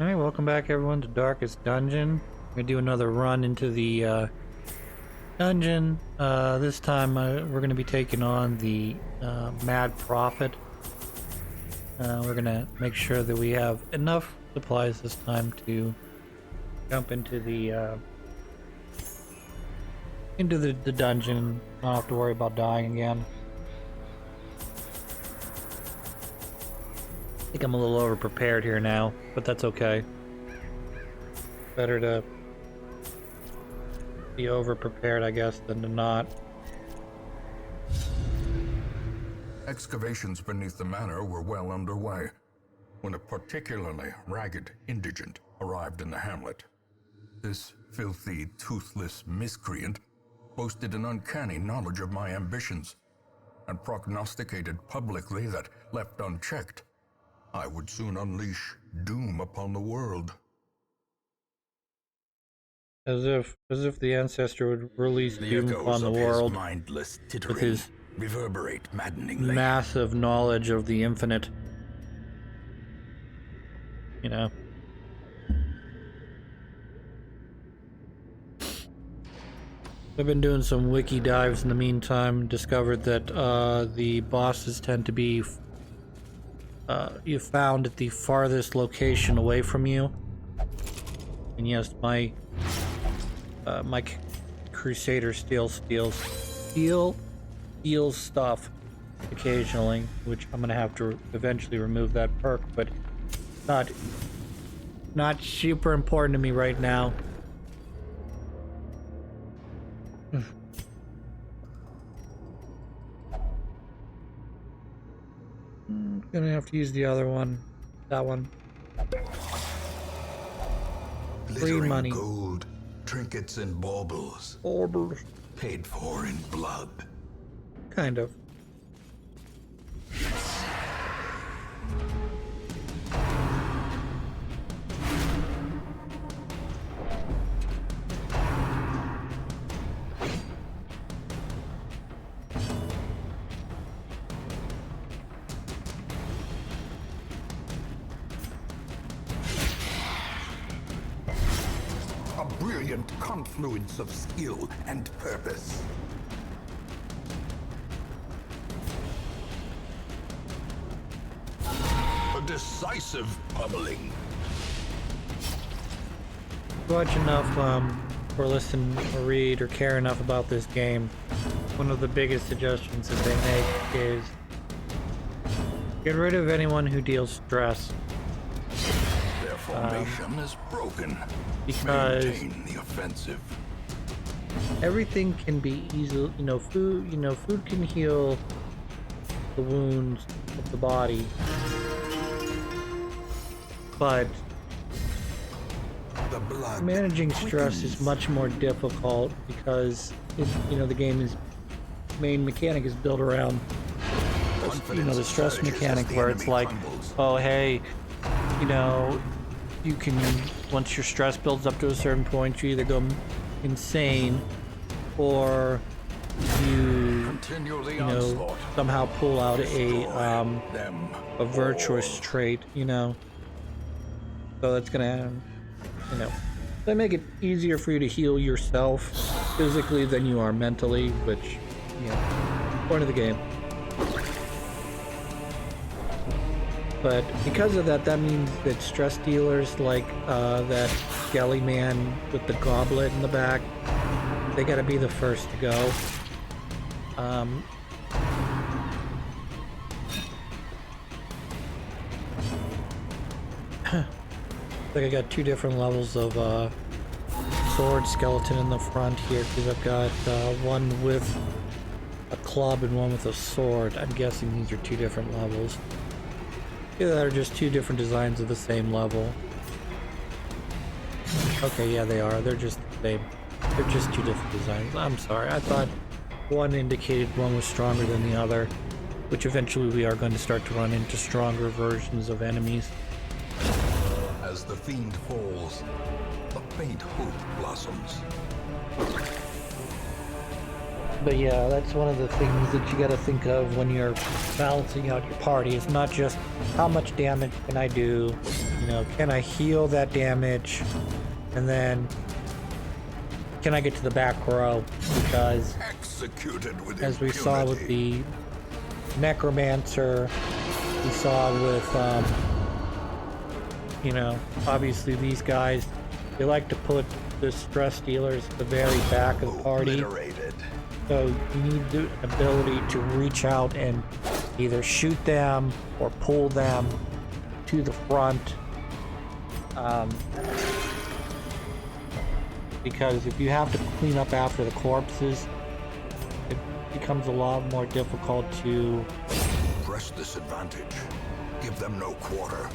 Alright, welcome back everyone to Darkest Dungeon. We're gonna do another run into the dungeon. This time we're gonna be taking on the Mad Prophet. We're gonna make sure that we have enough supplies this time to jump into the dungeon. Not have to worry about dying again. I think I'm a little over prepared here now, but that's okay. Better to be over prepared, I guess, than to not. Excavations beneath the manor were well underway when a particularly ragged indigent arrived in the hamlet. This filthy, toothless miscreant boasted an uncanny knowledge of my ambitions and prognosticated publicly that, left unchecked, I would soon unleash doom upon the world. As if the ancestor would release doom upon the world Mindless with his reverberate maddeningly. massive knowledge of the infinite. You know. I've been doing some wiki dives in the meantime, discovered that the bosses tend to be you found at the farthest location away from you. And yes, my Crusader steals stuff occasionally, which I'm gonna have to eventually remove that perk, but not super important to me right now. Gonna have to use the other one. That one. Free money. Gold, trinkets and baubles. Baubles. Paid for in blood. Kind of. A brilliant confluence of skill and purpose. A decisive pummeling. Watch enough or listen or read or care enough about this game, one of the biggest suggestions that they make is get rid of anyone who deals stress. Their formation is broken. Because maintain the offensive. Everything can be easily, food can heal the wounds of the body, but The blood managing stress is much more difficult because the game's main mechanic is built around the stress mechanic, where it's like, oh hey, you can, once your stress builds up to a certain point, you either go insane or you somehow pull out a virtuous trait, so that's gonna they make it easier for you to heal yourself physically than you are mentally, which point of the game. But because of that, that means that stress dealers like that skelly man with the goblet in the back, they gotta be the first to go. Like I got two different levels of sword skeleton in the front here, because I've got one with a club and one with a sword. I'm guessing these are two different levels. Either that or just two different designs of the same level. Okay, yeah, they are. They're just the same. They're just two different designs. I'm sorry. I thought one indicated one was stronger than the other, which eventually we are going to start to run into stronger versions of enemies. As the fiend falls, a faint hope blossoms. But yeah, that's one of the things that you gotta think of when you're balancing out your party. It's not just how much damage can I do, You know, can I heal that damage? And then can I get to the back row? Because Executed with as we saw with the Necromancer, we saw with, you know, obviously these guys, they like to put the stress dealers at the very back of the party. Obliterated. So you need the ability to reach out and either shoot them or pull them to the front. Because if you have to clean up after the corpses, it becomes a lot more difficult to Press this advantage. Give them no quarter.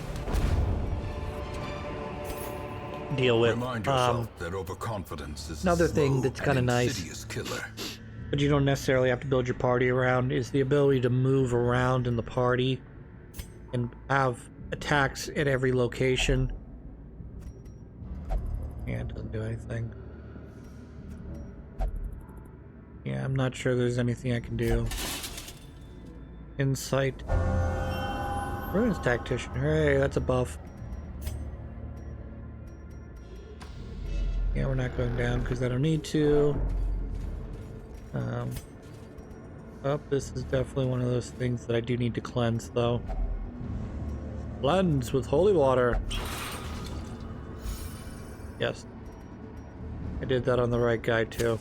deal with. Remind yourself that overconfidence is Another a thing slow that's and kind of nice, insidious killer. but you don't necessarily have to build your party around, is the ability to move around in the party and have attacks at every location. Yeah, it doesn't do anything. Yeah, I'm not sure there's anything I can do. Insight. Ruins Tactician. Hooray, that's a buff. Yeah, we're not going down because I don't need to. Oh, this is definitely one of those things that I do need to cleanse, though. Cleanse with holy water. Yes. I did that on the right guy, too.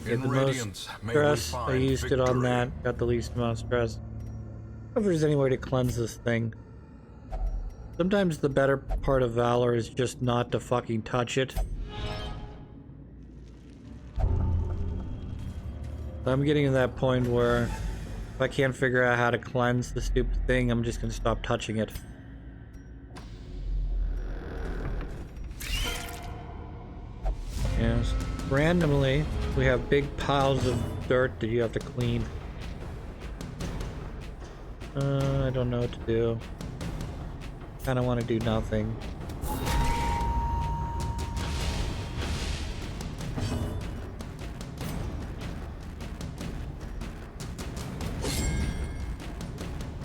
Get the most stress, I used it on that, got the least amount of stress. If there's any way to cleanse this thing. Sometimes the better part of Valor is just not to fucking touch it. I'm getting to that point where if I can't figure out how to cleanse the stupid thing, I'm just gonna stop touching it. Yes. Randomly, we have big piles of dirt that you have to clean. I don't know what to do. Kinda want to do nothing.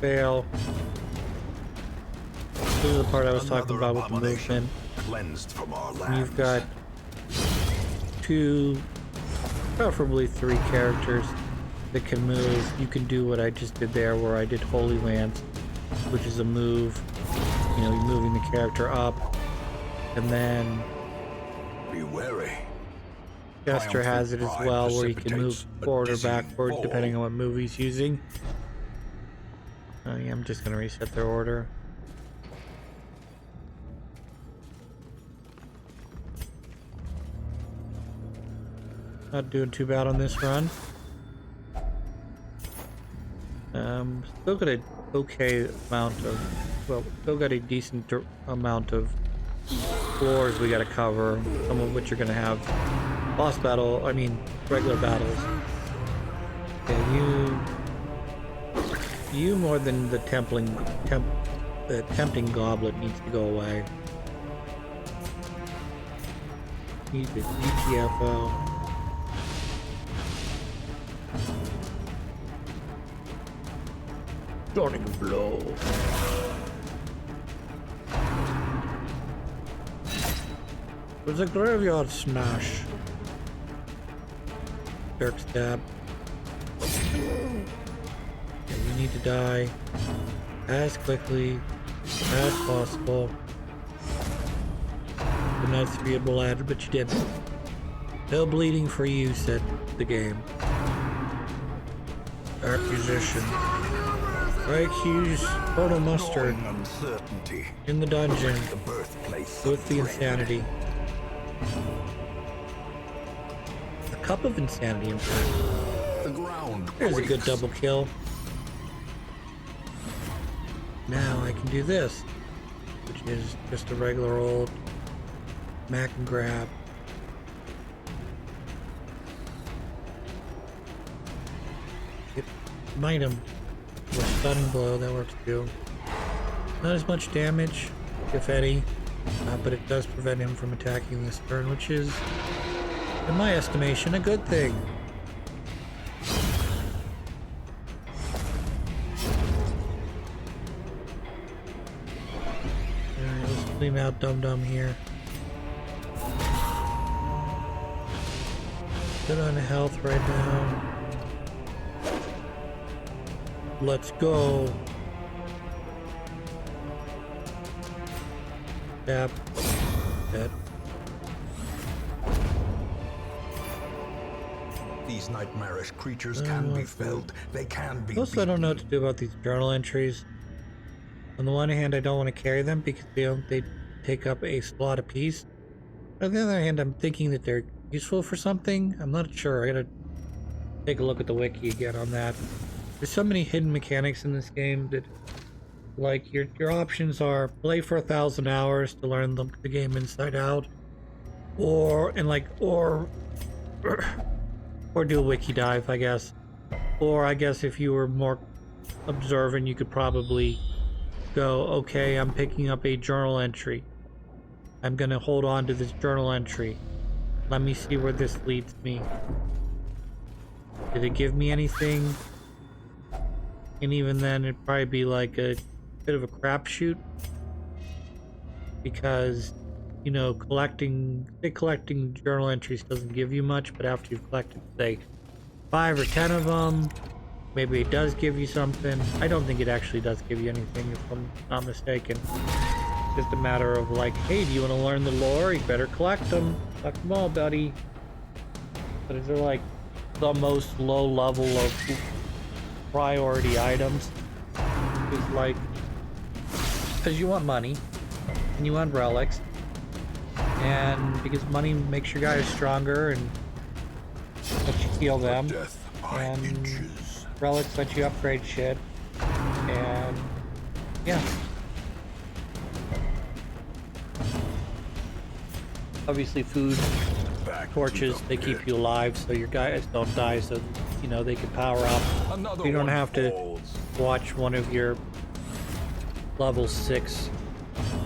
Fail. This is the part I was talking about with the movement. Cleansed from our You've got 2, preferably 3 characters that can move. You can do what I just did there, where I did Holy Lance, which is a move. You know, you're moving the character up, and then Be wary. Jester has it as well, where you can move forward or backward depending on what move he's using. Oh yeah, I'm just gonna reset their order. Not doing too bad on this run. Still got a okay amount of, well, still got a decent amount of floors we gotta cover, some of which are gonna have boss battle, I mean, regular battles. Yeah, you more than the the tempting goblet needs to go away. Need the GTFO. Stunning blow. It was a graveyard smash. Jerk stab. And you need to die as quickly as possible. The nice to be able to add, but you didn't. No bleeding for you, said the game. Accusation. IQ's total mustard in the dungeon with the insanity. A cup of insanity, in fact. There's a good double kill. Now I can do this, which is just a regular old mac and grab. Might him. With stunning blow, that works too. Not as much damage, if any, but it does prevent him from attacking this turn, which is, in my estimation, a good thing. Clean out Dum Dum here. Good on health right now. Let's go. Tap. Dead. These nightmarish creatures can be felled. They can be Also, I don't know what to do about these journal entries. On the one hand, I don't want to carry them because they take up a slot apiece. On the other hand, I'm thinking that they're useful for something. I'm not sure. I gotta take a look at the wiki again on that. There's so many hidden mechanics in this game that, like, your options are play for 1,000 hours to learn the game inside out, or do a wiki dive, I guess. Or I guess if you were more observant, you could probably go, okay, I'm picking up a journal entry. I'm gonna hold on to this journal entry. Let me see where this leads me. Did it give me anything? And even then, it'd probably be like a bit of a crapshoot. Because, you know, collecting journal entries doesn't give you much, but after you've collected, say, 5 or 10 of them, maybe it does give you something. I don't think it actually does give you anything, if I'm not mistaken. It's just a matter of like, hey, do you want to learn the lore? You better collect them. Collect them all, buddy. But is there like the most low level of priority items? It's like, because you want money, and you want relics, and because money makes your guys stronger and lets you heal them, and relics let you upgrade shit, and yeah. Obviously food, torches, they keep you alive so your guys don't die, so you know they can power up. You don't have to watch one of your level 6,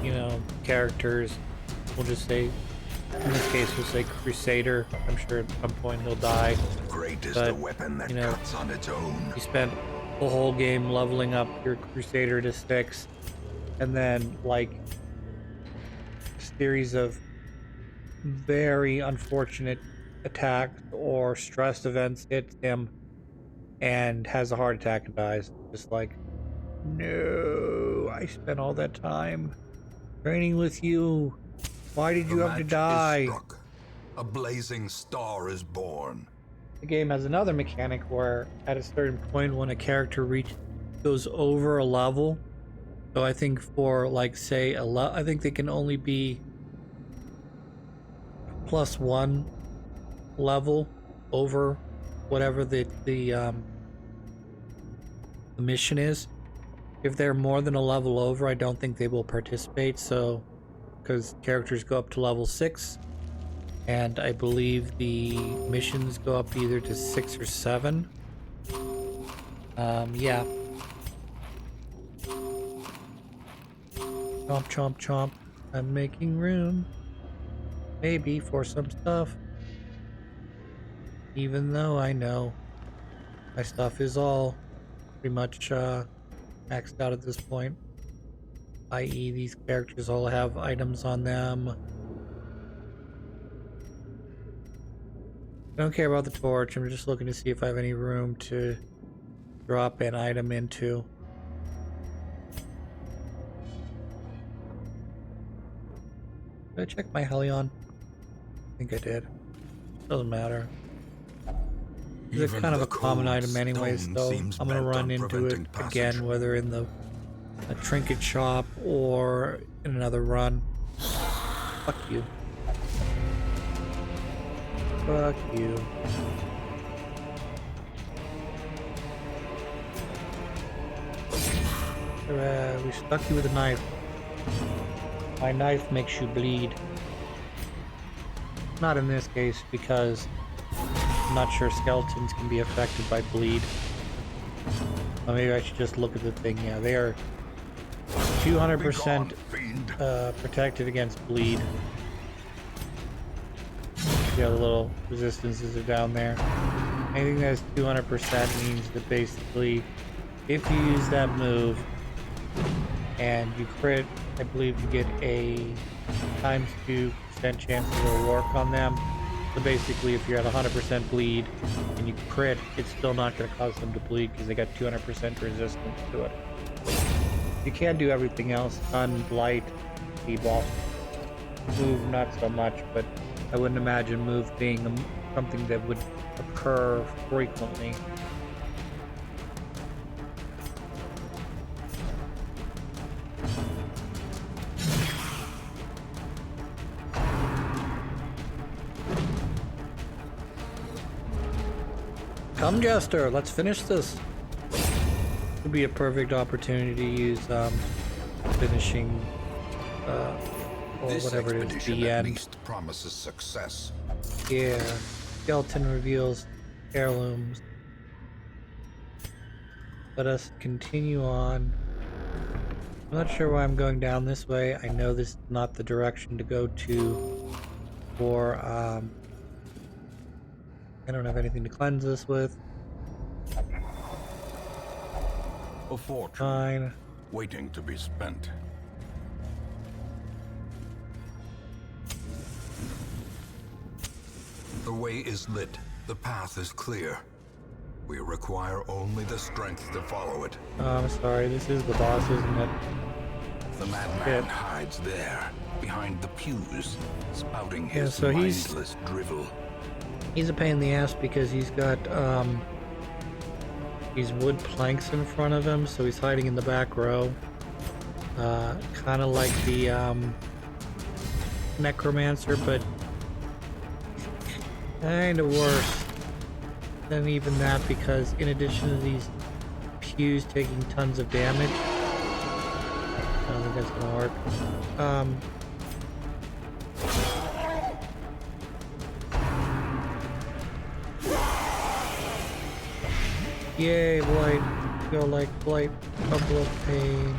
you know, characters. We'll just say, in this case, we'll say Crusader. I'm sure at some point he'll die. Great is but, the weapon that cuts on its own. You spent the whole game leveling up your Crusader to 6, and then like a series of very unfortunate attacks or stress events hits him and has a heart attack and dies. Just like, no, I spent all that time training with you. Why did you have to die? A blazing star is born. The game has another mechanic where at a certain point when a character goes over a level, so I think for like say I think they can only be +1 level over whatever the mission is. If they're more than a level over, I don't think they will participate. So, because characters go up to level 6, and I believe the missions go up either to 6 or 7. Yeah. Chomp, chomp, chomp. I'm making room. Maybe for some stuff. Even though I know my stuff is all pretty much maxed out at this point. I.e. these characters all have items on them. I don't care about the torch. I'm just looking to see if I have any room to drop an item into. Did I check my Helion? I think I did. Doesn't matter. It's kind of a common item anyway, so I'm gonna run into it again, whether in a trinket shop or in another run. Fuck you. Fuck you. We stuck you with a knife. My knife makes you bleed. Not in this case, because I'm not sure skeletons can be affected by bleed. Well, maybe I should just look at the thing. Yeah, they are 200% protected against bleed. Yeah, the little resistances are down there. Anything that's 200% means that basically, if you use that move and you crit, I believe you get a times 2% chance to work on them. So basically, if you're at 100% bleed and you crit, it's still not going to cause them to bleed because they got 200% resistance to it. You can do everything else. Stun, blight, debuff, move not so much, but I wouldn't imagine move being something that would occur frequently. Come, Jester, let's finish this. Would be a perfect opportunity to use finishing or this whatever it is, expedition the at end. least promises success. Yeah, skeleton reveals heirlooms. Let us continue on. I'm not sure why I'm going down this way. I know this is not the direction to go to for I don't have anything to cleanse this with. A fortune Fine. waiting to be spent. The way is lit. The path is clear. We require only the strength to follow it. I'm sorry, this is the boss, isn't it? The madman hides there, behind the pews, spouting his so he's- mindless drivel. He's a pain in the ass because he's got these wood planks in front of him, so he's hiding in the back row. Kind of like the necromancer, but kind of worse than even that, because in addition to these pews taking tons of damage, I don't think that's gonna work. Yay, blight. Go like blight, bubble of pain.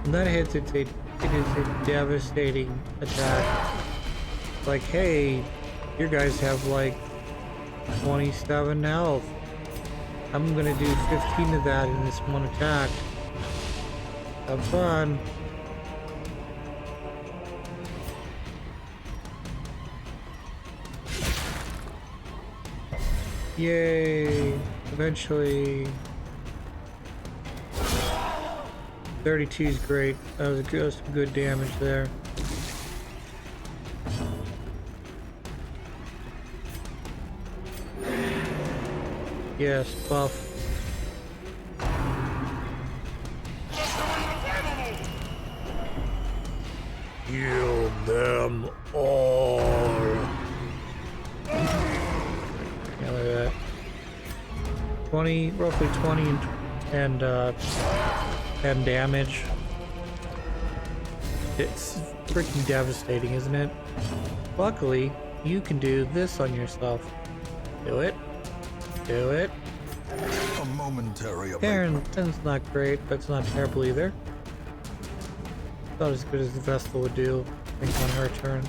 When that hits, it is a devastating attack. Like, hey, you guys have like 27 health. I'm gonna do 15 of that in this one attack. Have fun. Yay. Eventually. 32 is great. That was some good damage there. Yes, buff. Kill them all. Yeah, look at that. 20, roughly 20 and 10 damage. It's freaking devastating, isn't it? Luckily, you can do this on yourself. Do it. Do it. A momentary Karen, abatement. that's not great, but it's not terrible either. About as good as the Vestal would do, I think, on her turn.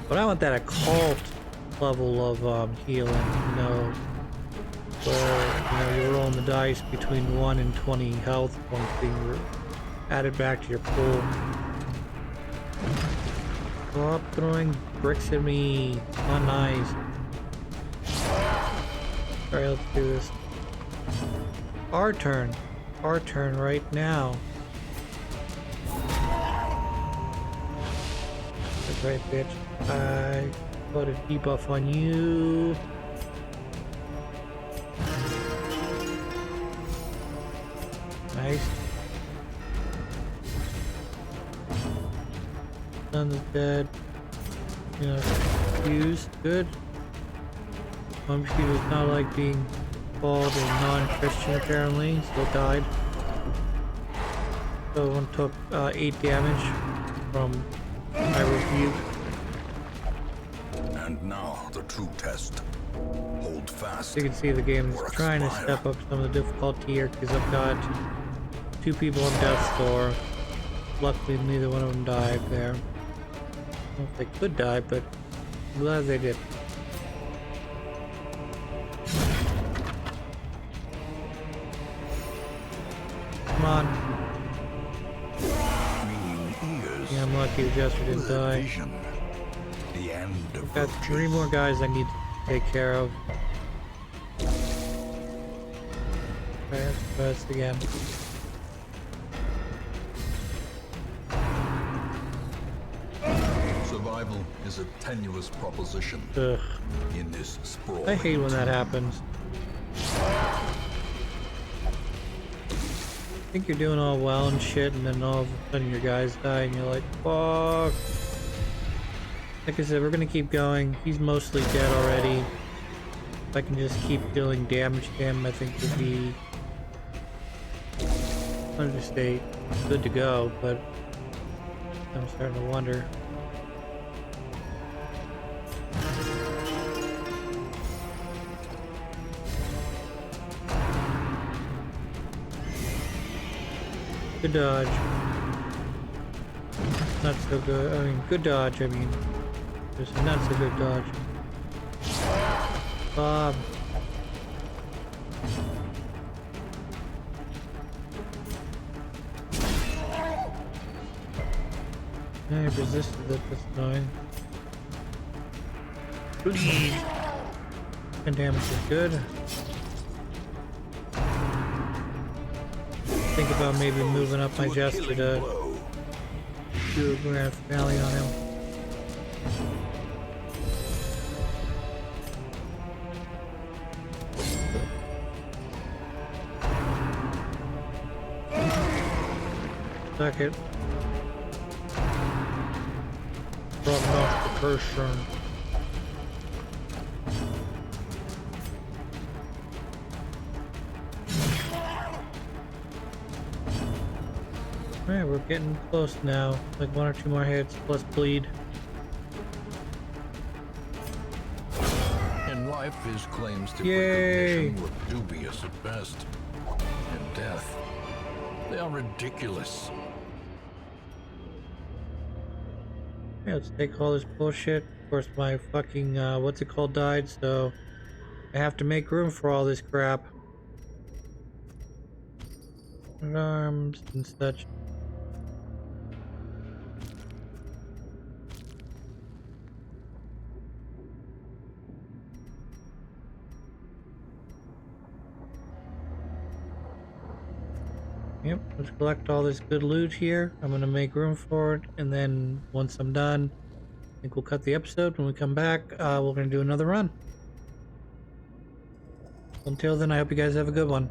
But I want that occult level of healing, you know, where you're rolling the dice between 1 and 20 health points being added back to your pool. Stop throwing bricks at me. Not nice. Alright, let's do this. Our turn. Our turn right now. That's right, bitch. I put a debuff on you. Nice. Sun's dead. You know, fuse. Good. She does not like being called a non-Christian apparently, so died. So one took 8 damage from my rebuke. And now the true test. Hold fast. You can see the game is Or trying to expire. step up some of the difficulty here because I've got 2 people on death's door. Luckily neither one of them died there. I don't know if they could die, but I'm glad they did. Come on. Meaning ears. Yeah, I'm lucky the jester didn't Blurred die. vision. The end of Got 3 more guys I need to take care of. Okay, let's press again. Survival is a tenuous proposition Ugh. in this sprawling. I hate when that happens. Think you're doing all well and shit, and then all of a sudden your guys die, and you're like, fuck. Like I said, we're gonna keep going. He's mostly dead already. If I can just keep dealing damage to him, I think would be, I'm gonna stay good to go, but I'm starting to wonder. Good dodge. Not so good. I mean, good dodge. I mean, just not so good dodge. Bob. I resisted it. That's annoying. And damage is good. Think about maybe moving up my jester to do a grand finale on him. Suck it. Rubbing off the person. Alright, we're getting close now. Like 1 or 2 more hits plus bleed. In life, his claims to Yay. recognition were dubious at best. In death, they are ridiculous. Yeah, let's take all this bullshit. Of course, my fucking, what's it called died, so I have to make room for all this crap. Arms and such. Yep, let's collect all this good loot here. I'm gonna make room for it, and then once I'm done, I think we'll cut the episode. When we come back, we're gonna do another run. Until then, I hope you guys have a good one.